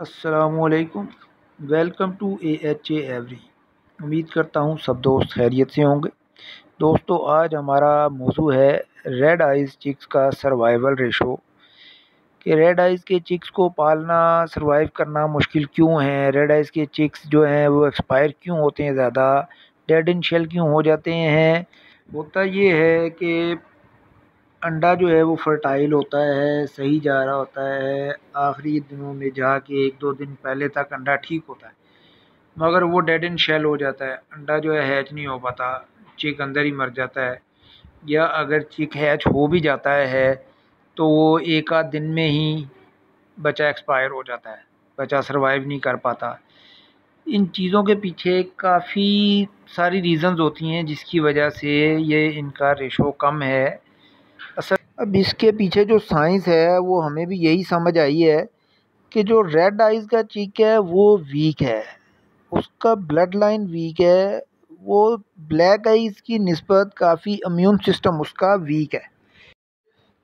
अस्सलामुअलैकुम। Welcome to AHA every. उम्मीद करता हूँ सब दोस्त खैरियत से होंगे। दोस्तों, आज हमारा मौजू है रेड आइज़ चिक्स का सर्वाइवल रेशो। कि रेड आइज़ के चिक्स को पालना, सर्वाइव करना मुश्किल क्यों है। रेड आइज़ के चिक्स जो हैं वो एक्सपायर क्यों होते हैं, ज़्यादा डेड इन शेल क्यों हो जाते हैं। होता ये है कि अंडा जो है वो फर्टाइल होता है, सही जा रहा होता है, आखिरी दिनों में जाके 1-2 दिन पहले तक अंडा ठीक होता है, मगर वो डेड इन शेल हो जाता है। अंडा जो है हैच नहीं हो पाता, चिक अंदर ही मर जाता है। या अगर चिक हैच हो भी जाता है तो वो एक आध दिन में ही बच्चा एक्सपायर हो जाता है, बच्चा सर्वाइव नहीं कर पाता। इन चीज़ों के पीछे काफ़ी सारी रीज़न्स होती हैं जिसकी वजह से ये इनका रेशो कम है। अब इसके पीछे जो साइंस है वो हमें भी यही समझ आई है कि जो रेड आइज़ का चिक है वो वीक है, उसका ब्लड लाइन वीक है। वो ब्लैक आइज़ की निस्बत काफ़ी इम्यून सिस्टम उसका वीक है।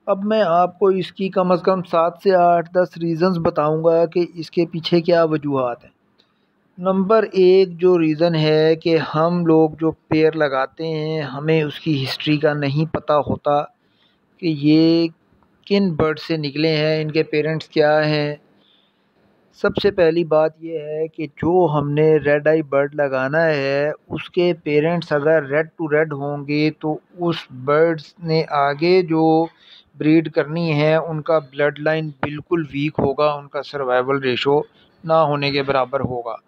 अब मैं आपको इसकी कम से कम 7 से 8-10 रीज़न्स बताऊंगा कि इसके पीछे क्या वजूहात हैं। नंबर एक जो रीज़न है कि हम लोग जो पेड़ लगाते हैं हमें उसकी हिस्ट्री का नहीं पता होता कि ये किन बर्ड से निकले हैं, इनके पेरेंट्स क्या हैं। सबसे पहली बात ये है कि जो हमने रेड आई बर्ड लगाना है उसके पेरेंट्स अगर रेड टू रेड होंगे तो उस बर्ड्स ने आगे जो ब्रीड करनी है उनका ब्लड लाइन बिल्कुल वीक होगा, उनका सर्वाइवल रेशो ना होने के बराबर होगा।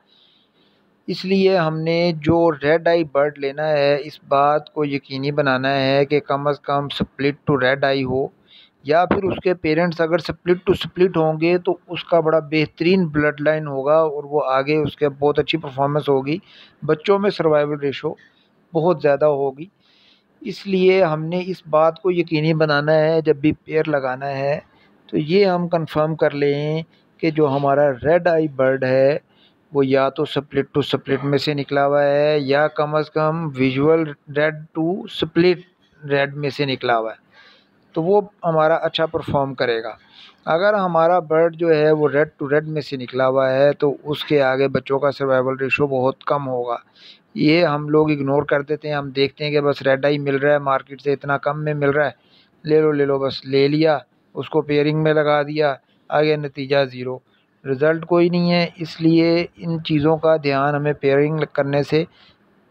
इसलिए हमने जो रेड आई बर्ड लेना है इस बात को यकीनी बनाना है कि कम से कम स्प्लिट टू रेड आई हो, या फिर उसके पेरेंट्स अगर स्प्लिट टू स्प्लिट होंगे तो उसका बड़ा बेहतरीन ब्लड लाइन होगा और वो आगे उसके बहुत अच्छी परफॉर्मेंस होगी, बच्चों में सर्वाइवल रेशो बहुत ज़्यादा होगी। इसलिए हमने इस बात को यकीनी बनाना है जब भी पेड़ लगाना है तो ये हम कंफर्म कर लें कि जो हमारा रेड आई बर्ड है वो या तो स्प्लिट टू स्प्लिट में से निकला हुआ है या कम से कम visual red to split red में से निकला हुआ है, तो वो हमारा अच्छा परफॉर्म करेगा। अगर हमारा बर्ड जो है वो रेड टू रेड में से निकला हुआ है तो उसके आगे बच्चों का सर्वाइवल रेशो बहुत कम होगा। ये हम लोग इग्नोर कर देते हैं, हम देखते हैं कि बस रेड आई मिल रहा है मार्केट से, इतना कम में मिल रहा है, ले लो बस ले लिया, उसको पेयरिंग में लगा दिया, आगे नतीजा ज़ीरो, रिज़ल्ट कोई नहीं है। इसलिए इन चीज़ों का ध्यान हमें पेयरिंग करने से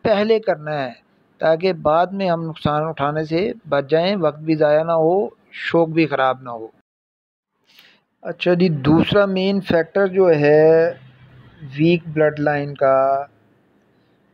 पहले करना है ताकि बाद में हम नुकसान उठाने से बच जाएं, वक्त भी ज़ाया ना हो, शौक भी ख़राब ना हो। अच्छा जी, दूसरा मेन फैक्टर जो है वीक ब्लड लाइन का,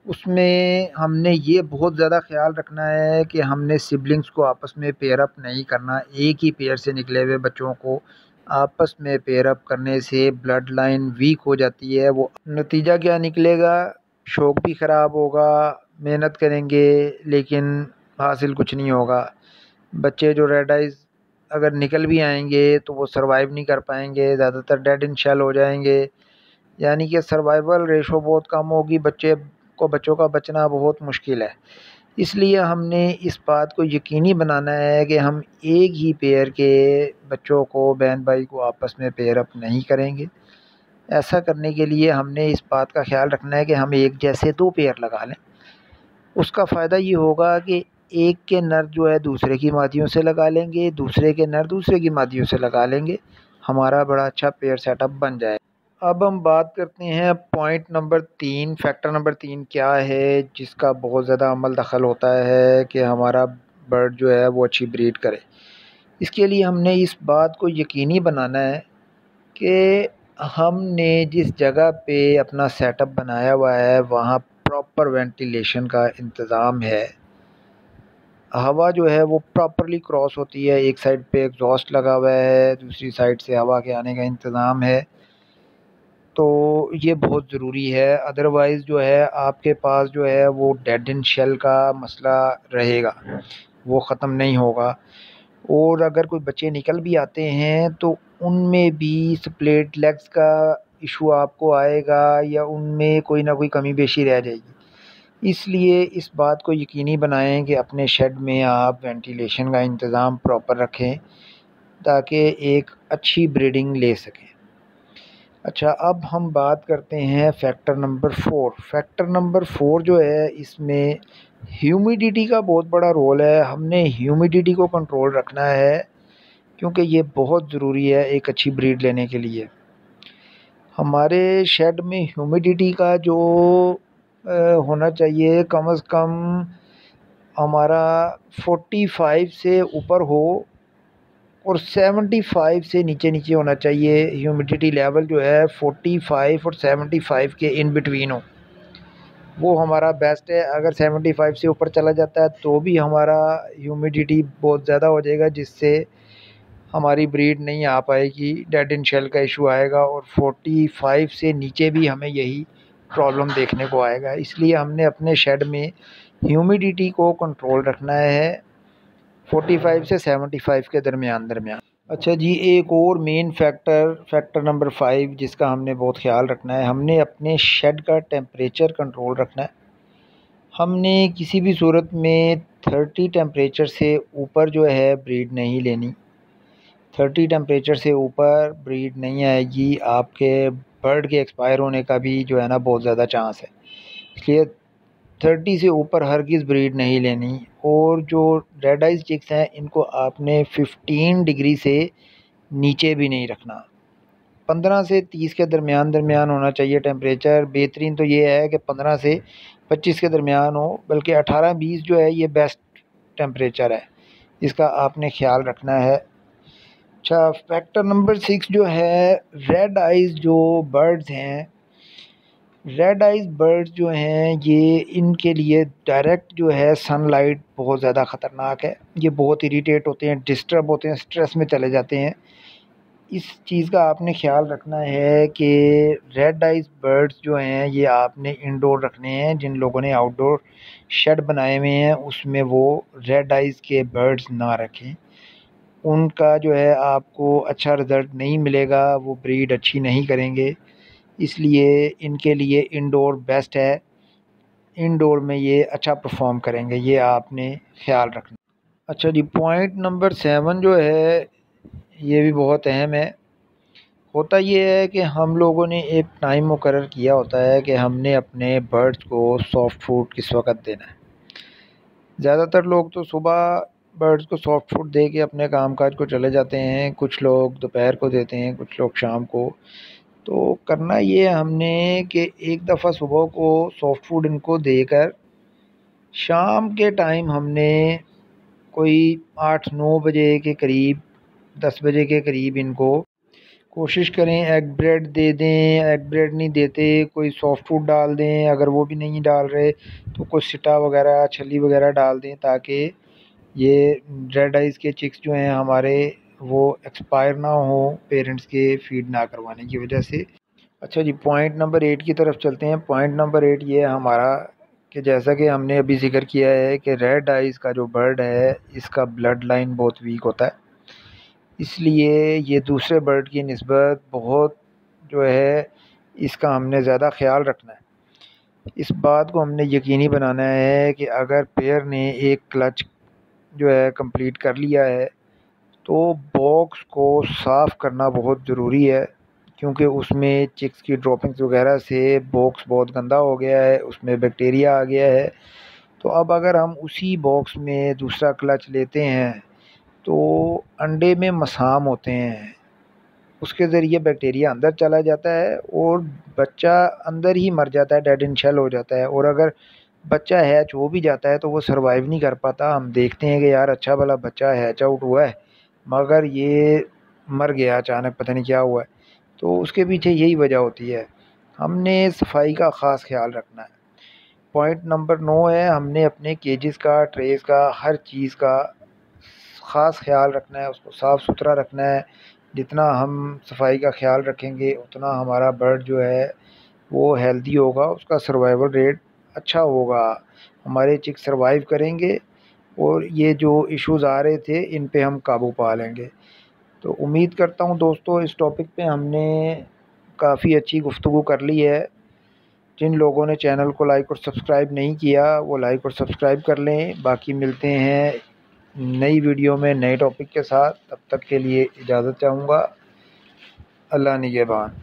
उसमें हमने ये बहुत ज़्यादा ख्याल रखना है कि हमने सिबलिंग्स को आपस में पेयर अप नहीं करना। एक ही पेयर से निकले हुए बच्चों को आपस में पेयर अप करने से ब्लड लाइन वीक हो जाती है। वो नतीजा क्या निकलेगा, शौक भी ख़राब होगा, मेहनत करेंगे लेकिन हासिल कुछ नहीं होगा। बच्चे जो रेड आइज़ अगर निकल भी आएंगे तो वो सर्वाइव नहीं कर पाएंगे, ज़्यादातर डेड इन शेल हो जाएंगे, यानी कि सर्वाइवल रेशो बहुत कम होगी, बच्चों का बचना बहुत मुश्किल है। इसलिए हमने इस बात को यकीनी बनाना है कि हम एक ही पेयर के बच्चों को, बहन भाई को आपस में पेयर अप नहीं करेंगे। ऐसा करने के लिए हमने इस बात का ख्याल रखना है कि हम एक जैसे 2 पेयर लगा लें। उसका फ़ायदा ये होगा कि एक के नर जो है दूसरे की मादियों से लगा लेंगे, दूसरे के नर दूसरे की मादियों से लगा लेंगे, हमारा बड़ा अच्छा पेयर सेटअप बन जाए। अब हम बात करते हैं पॉइंट नंबर 3, फैक्टर नंबर 3 क्या है जिसका बहुत ज़्यादा अमल दखल होता है कि हमारा बर्ड जो है वो अच्छी ब्रीड करे। इसके लिए हमने इस बात को यकीनी बनाना है कि हमने जिस जगह पे अपना सेटअप बनाया हुआ है वहाँ प्रॉपर वेंटिलेशन का इंतज़ाम है, हवा जो है वो प्रॉपरली क्रॉस होती है, एक साइड पे एग्जॉस्ट लगा हुआ है, दूसरी साइड से हवा के आने का इंतज़ाम है, तो ये बहुत ज़रूरी है। अदरवाइज़ जो है आपके पास जो है वो डेड इन शेल का मसला रहेगा, वो ख़त्म नहीं होगा। और अगर कोई बच्चे निकल भी आते हैं तो उनमें भी स्प्लिट लेग्स का इशू आपको आएगा या उनमें कोई ना कोई कमी पेशी रह जाएगी। इसलिए इस बात को यकीनी बनाएं कि अपने शेड में आप वेंटिलेशन का इंतज़ाम प्रॉपर रखें ताकि एक अच्छी ब्रीडिंग ले सकें। अच्छा, अब हम बात करते हैं फैक्टर नंबर 4। फैक्टर नंबर 4 जो है, इसमें ह्यूमिडिटी का बहुत बड़ा रोल है। हमने ह्यूमिडिटी को कंट्रोल रखना है क्योंकि ये बहुत ज़रूरी है एक अच्छी ब्रीड लेने के लिए। हमारे शेड में ह्यूमिडिटी का जो होना चाहिए, कम से कम हमारा 45 से ऊपर हो और 75 से नीचे नीचे होना चाहिए। ह्यूमिडिटी लेवल जो है 45 और 75 के इन बिटवीन हो, वो हमारा बेस्ट है। अगर 75 से ऊपर चला जाता है तो भी हमारा ह्यूमिडिटी बहुत ज़्यादा हो जाएगा, जिससे हमारी ब्रीड नहीं आ पाएगी, डेड इन शेल का इशू आएगा। और 45 से नीचे भी हमें यही प्रॉब्लम देखने को आएगा। इसलिए हमने अपने शेड में ह्यूमिडिटी को कंट्रोल रखना है 45 से 75 के दरमियान दरमियान। अच्छा जी, एक और मेन फैक्टर नंबर 5 जिसका हमने बहुत ख्याल रखना है, हमने अपने शेड का टेम्परेचर कंट्रोल रखना है। हमने किसी भी सूरत में 30 टेम्परेचर से ऊपर जो है ब्रीड नहीं लेनी। 30 टेम्परेचर से ऊपर ब्रीड नहीं आएगी, आपके बर्ड के एक्सपायर होने का भी जो है ना बहुत ज़्यादा चांस है। इसलिए 30 से ऊपर हरगिज़ ब्रीड नहीं लेनी। और जो रेड आइज चिक्स हैं, इनको आपने 15 डिग्री से नीचे भी नहीं रखना। 15 से 30 के दरमियान दरमियान होना चाहिए टेम्परेचर। बेहतरीन तो ये है कि 15 से 25 के दरमियान हो, बल्कि 18-20 जो है ये बेस्ट टेम्परेचर है, इसका आपने ख्याल रखना है। अच्छा, फैक्टर नंबर 6 जो है, रेड आइज़ जो बर्ड्स हैं, रेड आइज़ बर्ड्स जो हैं, ये इनके लिए डायरेक्ट जो है सनलाइट बहुत ज़्यादा ख़तरनाक है। ये बहुत इरिटेट होते हैं, डिस्टर्ब होते हैं, स्ट्रेस में चले जाते हैं। इस चीज़ का आपने ख्याल रखना है कि रेड आइज़ बर्ड्स जो हैं ये आपने इंडोर रखने हैं। जिन लोगों ने आउटडोर शेड बनाए हुए हैं उसमें वो रेड आइज़ के बर्ड्स ना रखें। उनका जो है आपको अच्छा रिज़ल्ट नहीं मिलेगा, वो ब्रीड अच्छी नहीं करेंगे। इसलिए इनके लिए इंडोर बेस्ट है, इंडोर में ये अच्छा परफॉर्म करेंगे, ये आपने ख्याल रखना। अच्छा जी, पॉइंट नंबर 7 जो है ये भी बहुत अहम है। होता ये है कि हम लोगों ने एक टाइम मुकर्रर किया होता है कि हमने अपने बर्ड्स को सॉफ्ट फूड किस वक्त देना है। ज़्यादातर लोग तो सुबह बर्ड्स को सॉफ्ट फूड दे के अपने कामकाज को चले जाते हैं, कुछ लोग दोपहर को देते हैं, कुछ लोग शाम को। तो करना ये है हमने कि एक दफ़ा सुबह को सॉफ्ट फूड इनको देकर शाम के टाइम हमने कोई 8-9 बजे के करीब, 10 बजे के करीब इनको कोशिश करें एग ब्रेड दे दें। एग ब्रेड नहीं देते, कोई सॉफ्ट फूड डाल दें। अगर वो भी नहीं डाल रहे तो कुछ सिटा वगैरह, छली वगैरह डाल दें, ताकि ये रेड आइज़ के चिक्स जो हैं हमारे, वो एक्सपायर ना हो पेरेंट्स के फीड ना करवाने की वजह से। अच्छा जी, पॉइंट नंबर 8 की तरफ चलते हैं। पॉइंट नंबर 8 ये है हमारा कि जैसा कि हमने अभी ज़िक्र किया है कि रेड आइज़ का जो बर्ड है इसका ब्लड लाइन बहुत वीक होता है, इसलिए ये दूसरे बर्ड की निस्बत बहुत जो है इसका हमने ज़्यादा ख्याल रखना है। इस बात को हमने यकीनी बनाना है कि अगर पेयर ने एक क्लच जो है कंप्लीट कर लिया है तो बॉक्स को साफ़ करना बहुत ज़रूरी है, क्योंकि उसमें चिक्स की ड्रॉपिंग्स वगैरह से बॉक्स बहुत गंदा हो गया है, उसमें बैक्टीरिया आ गया है। तो अब अगर हम उसी बॉक्स में दूसरा क्लच लेते हैं तो अंडे में मसाम होते हैं, उसके ज़रिए बैक्टीरिया अंदर चला जाता है और बच्चा अंदर ही मर जाता है, डेड इन शेल हो जाता है। और अगर बच्चा हैच हो भी जाता है तो वो सर्वाइव नहीं कर पाता। हम देखते हैं कि यार अच्छा भला बच्चा हैच आउट हुआ है, मगर ये मर गया अचानक, पता नहीं क्या हुआ है। तो उसके पीछे यही वजह होती है। हमने सफाई का ख़ास ख्याल रखना है। पॉइंट नंबर 9 है, हमने अपने केजेस का, ट्रेस का, हर चीज़ का ख़ास ख्याल रखना है, उसको साफ़ सुथरा रखना है। जितना हम सफाई का ख्याल रखेंगे उतना हमारा बर्ड जो है वो हेल्दी होगा, उसका सर्वाइवल रेट अच्छा होगा, हमारे चिक सर्वाइव करेंगे और ये जो इश्यूज़ आ रहे थे इन पे हम काबू पा लेंगे। तो उम्मीद करता हूँ दोस्तों इस टॉपिक पे हमने काफ़ी अच्छी गुफ्तगू कर ली है। जिन लोगों ने चैनल को लाइक और सब्सक्राइब नहीं किया वो लाइक और सब्सक्राइब कर लें। बाकी मिलते हैं नई वीडियो में नए टॉपिक के साथ, तब तक के लिए इजाज़त चाहूँगा। अल्लाह निगहबान।